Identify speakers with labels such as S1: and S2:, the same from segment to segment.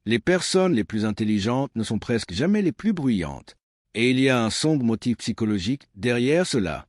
S1: Les personnes les plus intelligentes ne sont presque jamais les plus bruyantes, et il y a un sombre motif psychologique derrière cela.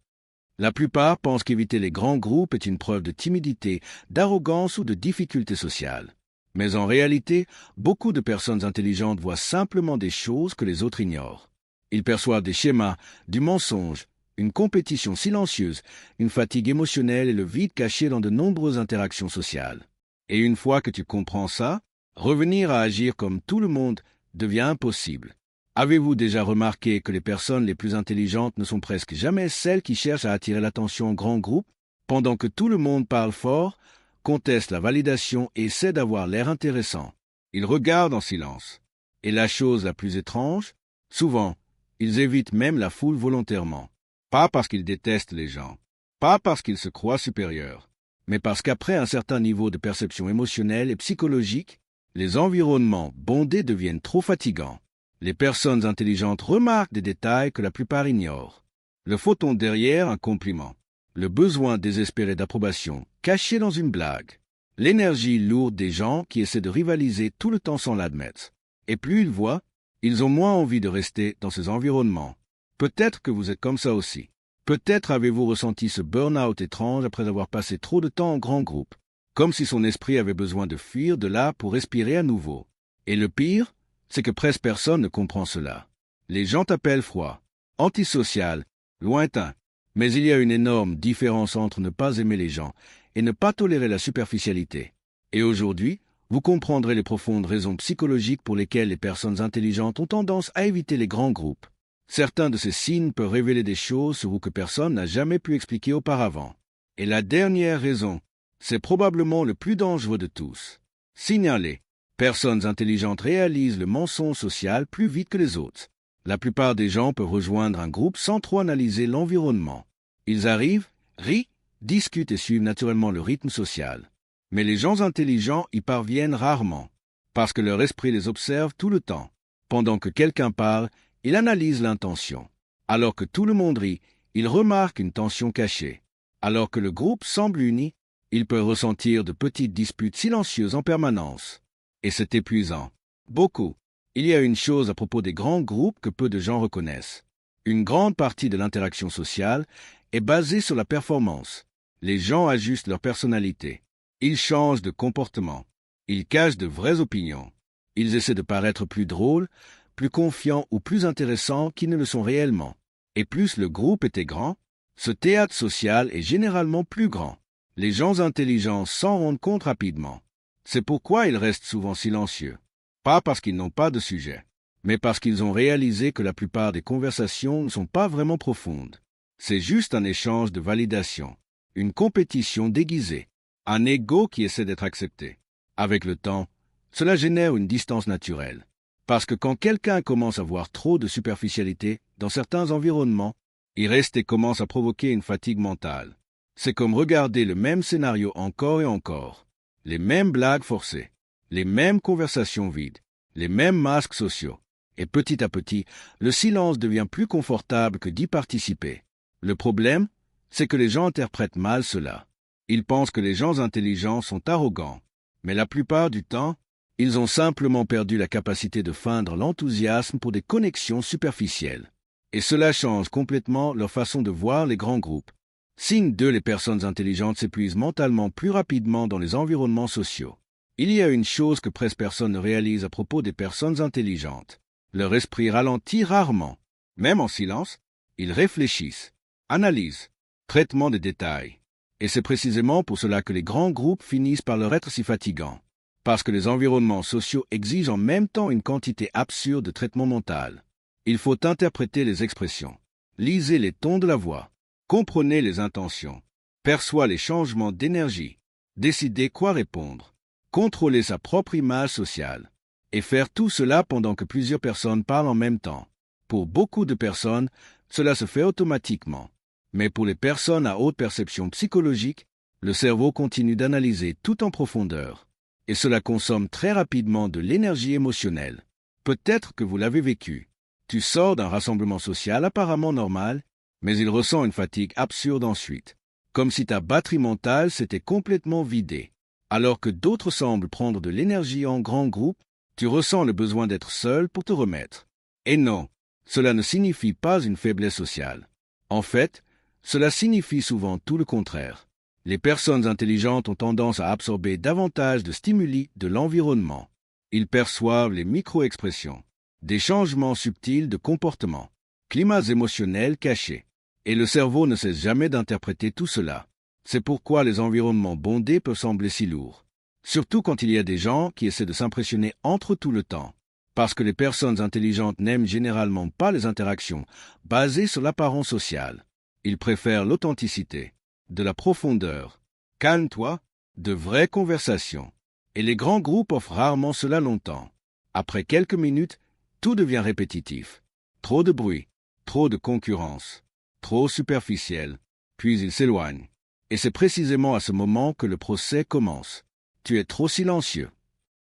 S1: La plupart pensent qu'éviter les grands groupes est une preuve de timidité, d'arrogance ou de difficulté sociale. Mais en réalité, beaucoup de personnes intelligentes voient simplement des choses que les autres ignorent. Ils perçoivent des schémas, du mensonge, une compétition silencieuse, une fatigue émotionnelle et le vide caché dans de nombreuses interactions sociales. Et une fois que tu comprends ça, revenir à agir comme tout le monde devient impossible. Avez-vous déjà remarqué que les personnes les plus intelligentes ne sont presque jamais celles qui cherchent à attirer l'attention en grand groupe, pendant que tout le monde parle fort, conteste la validation et essaie d'avoir l'air intéressant? Ils regardent en silence. Et la chose la plus étrange, souvent, ils évitent même la foule volontairement. Pas parce qu'ils détestent les gens, pas parce qu'ils se croient supérieurs, mais parce qu'après un certain niveau de perception émotionnelle et psychologique, les environnements bondés deviennent trop fatigants. Les personnes intelligentes remarquent des détails que la plupart ignorent. Le photon derrière un compliment, le besoin désespéré d'approbation caché dans une blague, l'énergie lourde des gens qui essaient de rivaliser tout le temps sans l'admettre. Et plus ils voient, ils ont moins envie de rester dans ces environnements. Peut-être que vous êtes comme ça aussi. Peut-être avez-vous ressenti ce burn-out étrange après avoir passé trop de temps en grand groupe, comme si son esprit avait besoin de fuir de là pour respirer à nouveau. Et le pire, c'est que presque personne ne comprend cela. Les gens t'appellent froid, antisocial, lointain. Mais il y a une énorme différence entre ne pas aimer les gens et ne pas tolérer la superficialité. Et aujourd'hui, vous comprendrez les profondes raisons psychologiques pour lesquelles les personnes intelligentes ont tendance à éviter les grands groupes. Certains de ces signes peuvent révéler des choses sur vous que personne n'a jamais pu expliquer auparavant. Et la dernière raison, c'est probablement le plus dangereux de tous. Signalez. Personnes intelligentes réalisent le mensonge social plus vite que les autres. La plupart des gens peuvent rejoindre un groupe sans trop analyser l'environnement. Ils arrivent, rient, discutent et suivent naturellement le rythme social. Mais les gens intelligents y parviennent rarement, parce que leur esprit les observe tout le temps. Pendant que quelqu'un parle, il analyse l'intention. Alors que tout le monde rit, il remarque une tension cachée. Alors que le groupe semble uni, il peut ressentir de petites disputes silencieuses en permanence. Et c'est épuisant. Beaucoup. Il y a une chose à propos des grands groupes que peu de gens reconnaissent. Une grande partie de l'interaction sociale est basée sur la performance. Les gens ajustent leur personnalité. Ils changent de comportement. Ils cachent de vraies opinions. Ils essaient de paraître plus drôles, plus confiants ou plus intéressants qu'ils ne le sont réellement. Et plus le groupe était grand, ce théâtre social est généralement plus grand. Les gens intelligents s'en rendent compte rapidement. C'est pourquoi ils restent souvent silencieux. Pas parce qu'ils n'ont pas de sujet, mais parce qu'ils ont réalisé que la plupart des conversations ne sont pas vraiment profondes. C'est juste un échange de validation, une compétition déguisée, un ego qui essaie d'être accepté. Avec le temps, cela génère une distance naturelle. Parce que quand quelqu'un commence à voir trop de superficialité dans certains environnements, il reste et commence à provoquer une fatigue mentale. C'est comme regarder le même scénario encore et encore. Les mêmes blagues forcées, les mêmes conversations vides, les mêmes masques sociaux. Et petit à petit, le silence devient plus confortable que d'y participer. Le problème, c'est que les gens interprètent mal cela. Ils pensent que les gens intelligents sont arrogants, mais la plupart du temps, ils ont simplement perdu la capacité de feindre l'enthousiasme pour des connexions superficielles. Et cela change complètement leur façon de voir les grands groupes. Signe 2, les personnes intelligentes s'épuisent mentalement plus rapidement dans les environnements sociaux. Il y a une chose que presque personne ne réalise à propos des personnes intelligentes. Leur esprit ralentit rarement. Même en silence, ils réfléchissent, analysent, traitent des détails. Et c'est précisément pour cela que les grands groupes finissent par leur être si fatigants. Parce que les environnements sociaux exigent en même temps une quantité absurde de traitement mental. Il faut interpréter les expressions, lisez les tons de la voix, comprenez les intentions, perçoit les changements d'énergie, décider quoi répondre, contrôler sa propre image sociale, et faire tout cela pendant que plusieurs personnes parlent en même temps. Pour beaucoup de personnes, cela se fait automatiquement. Mais pour les personnes à haute perception psychologique, le cerveau continue d'analyser tout en profondeur. Et cela consomme très rapidement de l'énergie émotionnelle. Peut-être que vous l'avez vécu. Tu sors d'un rassemblement social apparemment normal, mais il ressent une fatigue absurde ensuite, comme si ta batterie mentale s'était complètement vidée. Alors que d'autres semblent prendre de l'énergie en grand groupe, Tu ressens le besoin d'être seul pour te remettre. Et non, cela ne signifie pas une faiblesse sociale. En fait, cela signifie souvent tout le contraire. Les personnes intelligentes ont tendance à absorber davantage de stimuli de l'environnement. Ils perçoivent les micro-expressions, des changements subtils de comportement, climats émotionnels cachés. Et le cerveau ne cesse jamais d'interpréter tout cela. C'est pourquoi les environnements bondés peuvent sembler si lourds. Surtout quand il y a des gens qui essaient de s'impressionner entre eux tout le temps. Parce que les personnes intelligentes n'aiment généralement pas les interactions basées sur l'apparence sociale. Ils préfèrent l'authenticité, de la profondeur, calme-toi, de vraies conversations. Et les grands groupes offrent rarement cela longtemps. Après quelques minutes, tout devient répétitif. Trop de bruit, trop de concurrence, trop superficiel, puis ils s'éloignent. Et c'est précisément à ce moment que le procès commence. Tu es trop silencieux.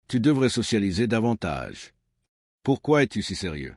S1: Tu devrais socialiser davantage. Pourquoi es-tu si sérieux?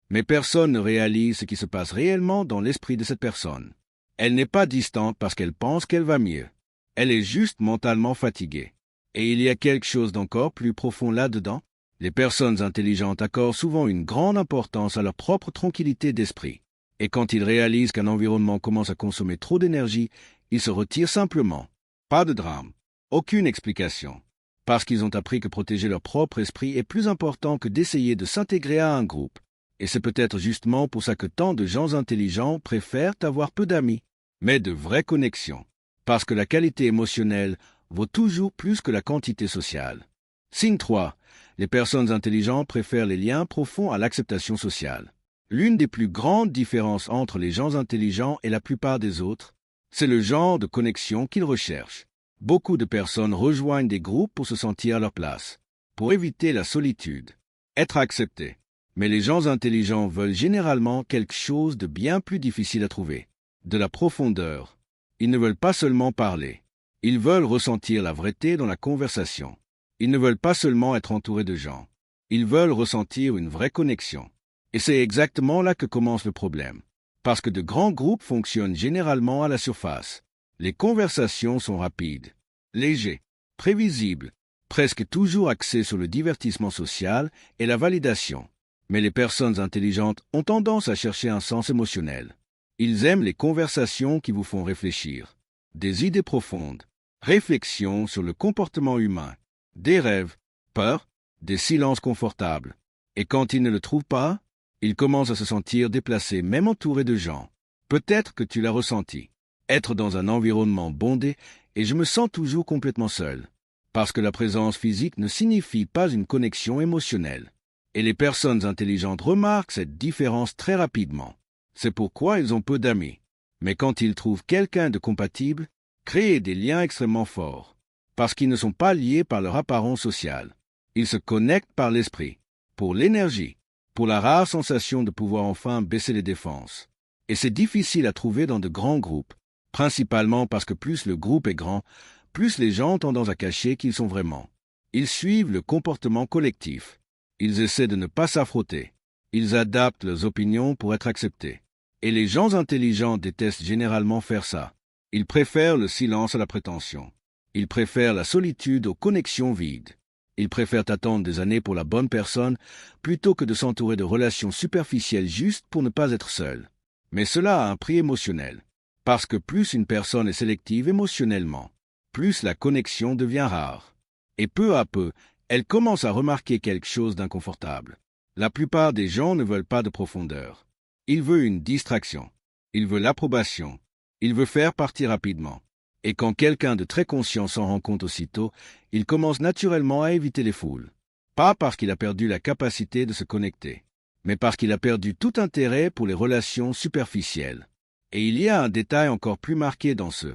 S1: Mais personne ne réalise ce qui se passe réellement dans l'esprit de cette personne. Elle n'est pas distante parce qu'elle pense qu'elle va mieux. Elle est juste mentalement fatiguée. Et il y a quelque chose d'encore plus profond là-dedans. Les personnes intelligentes accordent souvent une grande importance à leur propre tranquillité d'esprit. Et quand ils réalisent qu'un environnement commence à consommer trop d'énergie, ils se retirent simplement. Pas de drame. Aucune explication. Parce qu'ils ont appris que protéger leur propre esprit est plus important que d'essayer de s'intégrer à un groupe. Et c'est peut-être justement pour ça que tant de gens intelligents préfèrent avoir peu d'amis, mais de vraies connexions. Parce que la qualité émotionnelle vaut toujours plus que la quantité sociale. Signe 3. Les personnes intelligentes préfèrent les liens profonds à l'acceptation sociale. L'une des plus grandes différences entre les gens intelligents et la plupart des autres, c'est le genre de connexion qu'ils recherchent. Beaucoup de personnes rejoignent des groupes pour se sentir à leur place, pour éviter la solitude, être acceptés. Mais les gens intelligents veulent généralement quelque chose de bien plus difficile à trouver, de la profondeur. Ils ne veulent pas seulement parler, ils veulent ressentir la vraieté dans la conversation. Ils ne veulent pas seulement être entourés de gens, ils veulent ressentir une vraie connexion. Et c'est exactement là que commence le problème, parce que de grands groupes fonctionnent généralement à la surface. Les conversations sont rapides, légères, prévisibles, presque toujours axées sur le divertissement social et la validation. Mais les personnes intelligentes ont tendance à chercher un sens émotionnel. Ils aiment les conversations qui vous font réfléchir, des idées profondes, réflexions sur le comportement humain, des rêves, peurs, des silences confortables. Et quand ils ne le trouvent pas, ils commencent à se sentir déplacés, même entourés de gens. Peut-être que tu l'as ressenti. Être dans un environnement bondé et je me sens toujours complètement seul. Parce que la présence physique ne signifie pas une connexion émotionnelle. Et les personnes intelligentes remarquent cette différence très rapidement. C'est pourquoi ils ont peu d'amis. Mais quand ils trouvent quelqu'un de compatible, créent des liens extrêmement forts. Parce qu'ils ne sont pas liés par leur apparence sociale. Ils se connectent par l'esprit, pour l'énergie, pour la rare sensation de pouvoir enfin baisser les défenses. Et c'est difficile à trouver dans de grands groupes, principalement parce que plus le groupe est grand, plus les gens ont tendance à cacher qui ils sont vraiment. Ils suivent le comportement collectif. Ils essaient de ne pas s'affronter. Ils adaptent leurs opinions pour être acceptés. Et les gens intelligents détestent généralement faire ça. Ils préfèrent le silence à la prétention. Ils préfèrent la solitude aux connexions vides. Ils préfèrent attendre des années pour la bonne personne plutôt que de s'entourer de relations superficielles juste pour ne pas être seul. Mais cela a un prix émotionnel. Parce que plus une personne est sélective émotionnellement, plus la connexion devient rare. Et peu à peu, elle commence à remarquer quelque chose d'inconfortable. La plupart des gens ne veulent pas de profondeur. Ils veulent une distraction. Ils veulent l'approbation. Ils veulent faire partie rapidement. Et quand quelqu'un de très conscient s'en rend compte aussitôt, il commence naturellement à éviter les foules. Pas parce qu'il a perdu la capacité de se connecter, mais parce qu'il a perdu tout intérêt pour les relations superficielles. Et il y a un détail encore plus marqué dans ce.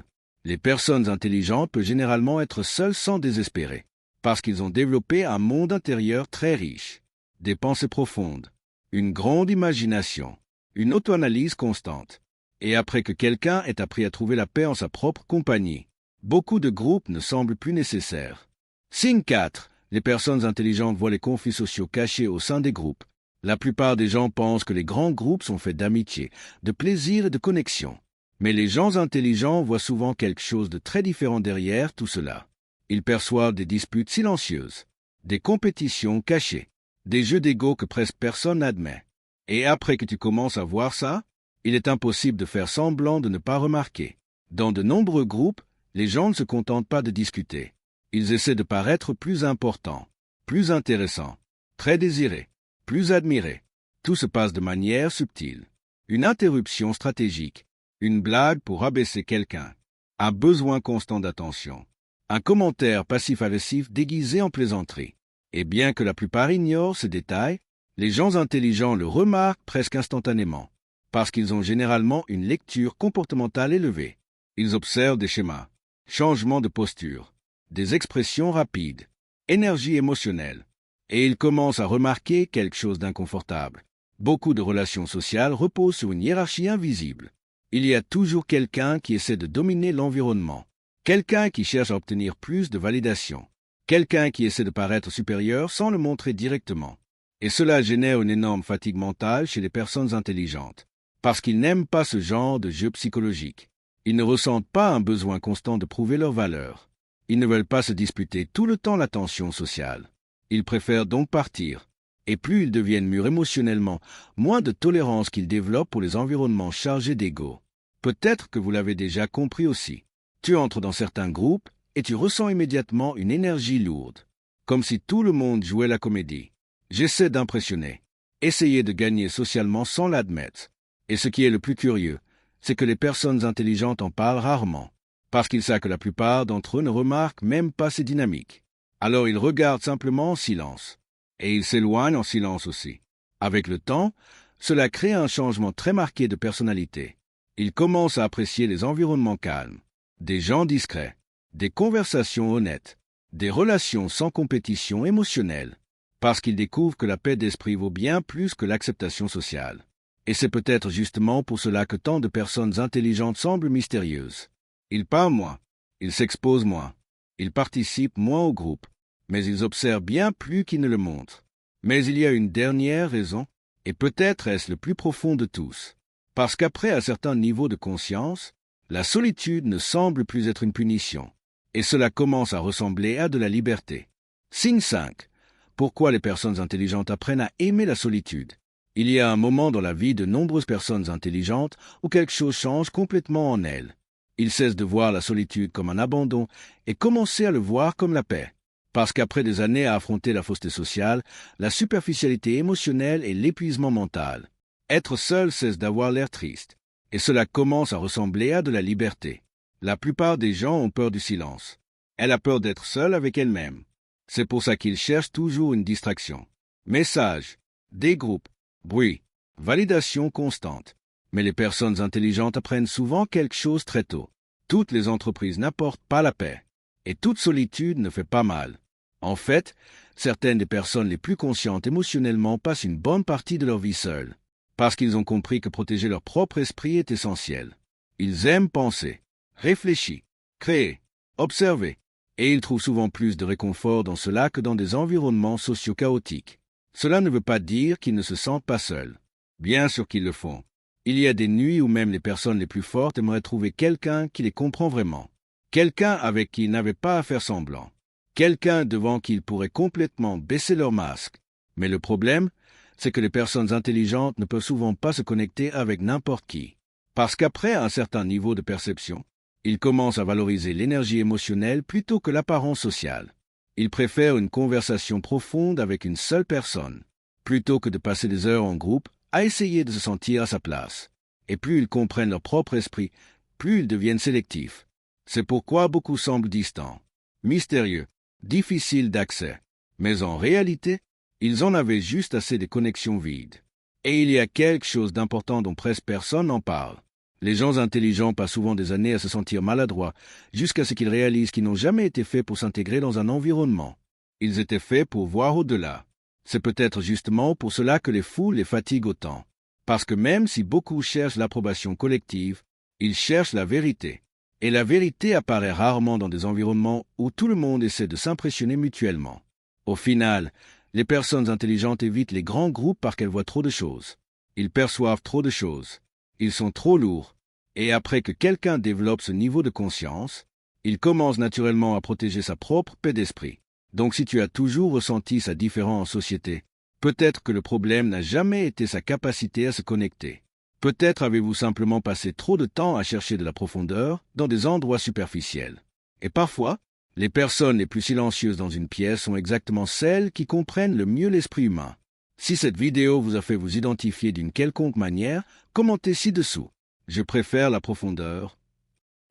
S1: Les personnes intelligentes peuvent généralement être seules sans désespérer, parce qu'ils ont développé un monde intérieur très riche, des pensées profondes, une grande imagination, une auto-analyse constante. Et après que quelqu'un ait appris à trouver la paix en sa propre compagnie, beaucoup de groupes ne semblent plus nécessaires. Signe 4. Les personnes intelligentes voient les conflits sociaux cachés au sein des groupes. La plupart des gens pensent que les grands groupes sont faits d'amitié, de plaisir et de connexion. Mais les gens intelligents voient souvent quelque chose de très différent derrière tout cela. Ils perçoivent des disputes silencieuses, des compétitions cachées, des jeux d'ego que presque personne n'admet. Et après que tu commences à voir ça, il est impossible de faire semblant de ne pas remarquer. Dans de nombreux groupes, les gens ne se contentent pas de discuter. Ils essaient de paraître plus importants, plus intéressants, très désirés, plus admirés. Tout se passe de manière subtile. Une interruption stratégique, une blague pour abaisser quelqu'un, un besoin constant d'attention, un commentaire passif-agressif déguisé en plaisanterie. Et bien que la plupart ignorent ce détail, les gens intelligents le remarquent presque instantanément, parce qu'ils ont généralement une lecture comportementale élevée. Ils observent des schémas, changements de posture, des expressions rapides, énergie émotionnelle, et ils commencent à remarquer quelque chose d'inconfortable. Beaucoup de relations sociales reposent sur une hiérarchie invisible. Il y a toujours quelqu'un qui essaie de dominer l'environnement, quelqu'un qui cherche à obtenir plus de validation, quelqu'un qui essaie de paraître supérieur sans le montrer directement. Et cela génère une énorme fatigue mentale chez les personnes intelligentes, parce qu'ils n'aiment pas ce genre de jeu psychologique. Ils ne ressentent pas un besoin constant de prouver leur valeur. Ils ne veulent pas se disputer tout le temps l'attention sociale. Ils préfèrent donc partir. Et plus ils deviennent mûrs émotionnellement, moins de tolérance qu'ils développent pour les environnements chargés d'ego. Peut-être que vous l'avez déjà compris aussi. Tu entres dans certains groupes et tu ressens immédiatement une énergie lourde, comme si tout le monde jouait la comédie. J'essaie d'impressionner, essayer de gagner socialement sans l'admettre. Et ce qui est le plus curieux, c'est que les personnes intelligentes en parlent rarement, parce qu'ils savent que la plupart d'entre eux ne remarquent même pas ces dynamiques. Alors ils regardent simplement en silence, et ils s'éloignent en silence aussi. Avec le temps, cela crée un changement très marqué de personnalité. Ils commencent à apprécier les environnements calmes, des gens discrets, des conversations honnêtes, des relations sans compétition émotionnelle, parce qu'ils découvrent que la paix d'esprit vaut bien plus que l'acceptation sociale. Et c'est peut-être justement pour cela que tant de personnes intelligentes semblent mystérieuses. Ils parlent moins, ils s'exposent moins, ils participent moins au groupe, mais ils observent bien plus qu'ils ne le montrent. Mais il y a une dernière raison, et peut-être est-ce le plus profond de tous. Parce qu'après un certain niveau de conscience, la solitude ne semble plus être une punition, et cela commence à ressembler à de la liberté. Signe 5. Pourquoi les personnes intelligentes apprennent à aimer la solitude? Il y a un moment dans la vie de nombreuses personnes intelligentes où quelque chose change complètement en elles. Ils cessent de voir la solitude comme un abandon et commencent à le voir comme la paix. Parce qu'après des années à affronter la fausseté sociale, la superficialité émotionnelle et l'épuisement mental, être seul cesse d'avoir l'air triste, et cela commence à ressembler à de la liberté. La plupart des gens ont peur du silence. Elle a peur d'être seule avec elle-même. C'est pour ça qu'ils cherchent toujours une distraction. Messages, des groupes, bruit, validation constante. Mais les personnes intelligentes apprennent souvent quelque chose très tôt. Toutes les entreprises n'apportent pas la paix. Et toute solitude ne fait pas mal. En fait, certaines des personnes les plus conscientes émotionnellement passent une bonne partie de leur vie seules, parce qu'ils ont compris que protéger leur propre esprit est essentiel. Ils aiment penser, réfléchir, créer, observer, et ils trouvent souvent plus de réconfort dans cela que dans des environnements sociaux chaotiques. Cela ne veut pas dire qu'ils ne se sentent pas seuls. Bien sûr qu'ils le font. Il y a des nuits où même les personnes les plus fortes aimeraient trouver quelqu'un qui les comprend vraiment. Quelqu'un avec qui ils n'avaient pas à faire semblant. Quelqu'un devant qui ils pourraient complètement baisser leur masque. Mais le problème, c'est que les personnes intelligentes ne peuvent souvent pas se connecter avec n'importe qui. Parce qu'après un certain niveau de perception, ils commencent à valoriser l'énergie émotionnelle plutôt que l'apparence sociale. Ils préfèrent une conversation profonde avec une seule personne, plutôt que de passer des heures en groupe à essayer de se sentir à sa place. Et plus ils comprennent leur propre esprit, plus ils deviennent sélectifs. C'est pourquoi beaucoup semblent distants, mystérieux, difficiles d'accès. Mais en réalité, ils en avaient juste assez de connexions vides. Et il y a quelque chose d'important dont presque personne n'en parle. Les gens intelligents passent souvent des années à se sentir maladroits, jusqu'à ce qu'ils réalisent qu'ils n'ont jamais été faits pour s'intégrer dans un environnement. Ils étaient faits pour voir au-delà. C'est peut-être justement pour cela que les foules les fatiguent autant. Parce que même si beaucoup cherchent l'approbation collective, ils cherchent la vérité. Et la vérité apparaît rarement dans des environnements où tout le monde essaie de s'impressionner mutuellement. Au final, les personnes intelligentes évitent les grands groupes parce qu'elles voient trop de choses. Ils perçoivent trop de choses. Ils sont trop lourds. Et après que quelqu'un développe ce niveau de conscience, il commence naturellement à protéger sa propre paix d'esprit. Donc si tu as toujours ressenti sa différence en société, peut-être que le problème n'a jamais été sa capacité à se connecter. Peut-être avez-vous simplement passé trop de temps à chercher de la profondeur dans des endroits superficiels. Et parfois, les personnes les plus silencieuses dans une pièce sont exactement celles qui comprennent le mieux l'esprit humain. Si cette vidéo vous a fait vous identifier d'une quelconque manière, commentez ci-dessous. Je préfère la profondeur.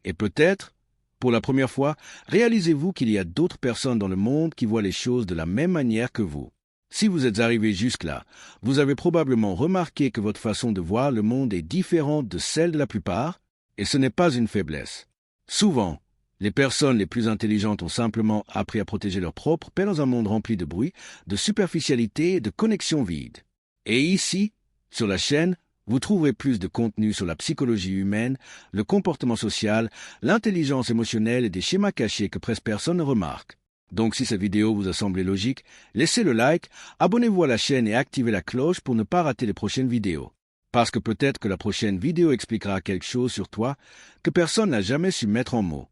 S1: Et peut-être, pour la première fois, réalisez-vous qu'il y a d'autres personnes dans le monde qui voient les choses de la même manière que vous. Si vous êtes arrivé jusque-là, vous avez probablement remarqué que votre façon de voir le monde est différente de celle de la plupart, et ce n'est pas une faiblesse. Souvent, les personnes les plus intelligentes ont simplement appris à protéger leur propre paix dans un monde rempli de bruit, de superficialité et de connexions vides. Et ici, sur la chaîne, vous trouverez plus de contenu sur la psychologie humaine, le comportement social, l'intelligence émotionnelle et des schémas cachés que presque personne ne remarque. Donc si cette vidéo vous a semblé logique, laissez le like, abonnez-vous à la chaîne et activez la cloche pour ne pas rater les prochaines vidéos. Parce que peut-être que la prochaine vidéo expliquera quelque chose sur toi que personne n'a jamais su mettre en mots.